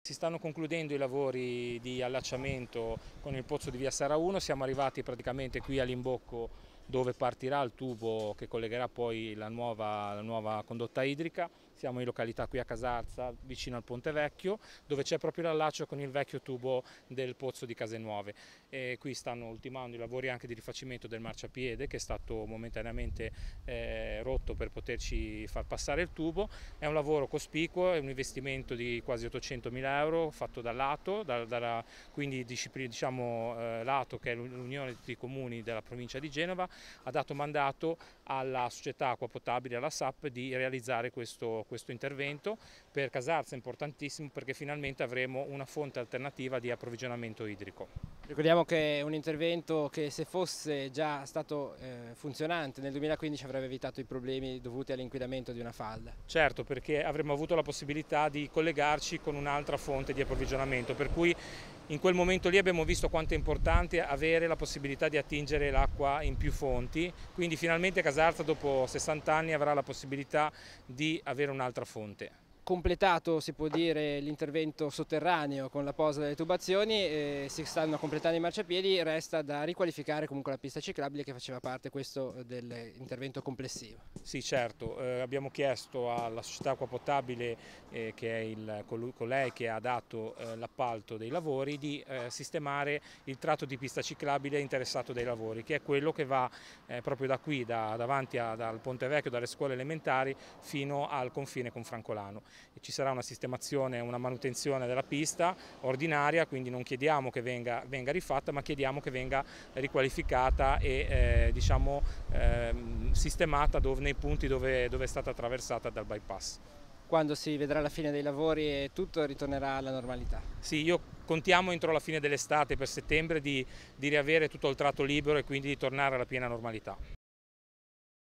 Si stanno concludendo i lavori di allacciamento con il pozzo di via Serra 1, siamo arrivati praticamente qui all'imbocco dove partirà il tubo che collegherà poi la nuova condotta idrica. Siamo in località qui a Casarza, vicino al Ponte Vecchio, dove c'è proprio l'allaccio con il vecchio tubo del pozzo di Case Nuove. E qui stanno ultimando i lavori anche di rifacimento del marciapiede, che è stato momentaneamente rotto per poterci far passare il tubo. È un lavoro cospicuo, è un investimento di quasi 800.000 euro fatto dall'ATO, quindi diciamo, l'ATO, che è l'Unione dei Comuni della provincia di Genova, ha dato mandato alla società acqua potabile, alla SAP, di realizzare questo intervento. Per Casarza è importantissimo perché finalmente avremo una fonte alternativa di approvvigionamento idrico. Ricordiamo che è un intervento che, se fosse già stato funzionante nel 2015, avrebbe evitato i problemi dovuti all'inquinamento di una falda. Certo, perché avremmo avuto la possibilità di collegarci con un'altra fonte di approvvigionamento, per cui in quel momento lì abbiamo visto quanto è importante avere la possibilità di attingere l'acqua in più fonti, quindi finalmente Casarza dopo 60 anni avrà la possibilità di avere un'altra fonte. Completato, si può dire, l'intervento sotterraneo con la posa delle tubazioni, si stanno completando i marciapiedi, resta da riqualificare comunque la pista ciclabile, che faceva parte questo dell'intervento complessivo. Sì, certo, abbiamo chiesto alla società acqua potabile, che è colei che ha dato l'appalto dei lavori, di sistemare il tratto di pista ciclabile interessato dai lavori, che è quello che va proprio da qui, davanti dal Ponte Vecchio, dalle scuole elementari fino al confine con Francolano. E ci sarà una sistemazione, una manutenzione della pista ordinaria, quindi non chiediamo che venga rifatta, ma chiediamo che venga riqualificata e diciamo, sistemata nei punti dove è stata attraversata dal bypass. Quando si vedrà la fine dei lavori e tutto ritornerà alla normalità. Sì, io contiamo entro la fine dell'estate, per settembre, di riavere tutto il tratto libero e quindi di tornare alla piena normalità.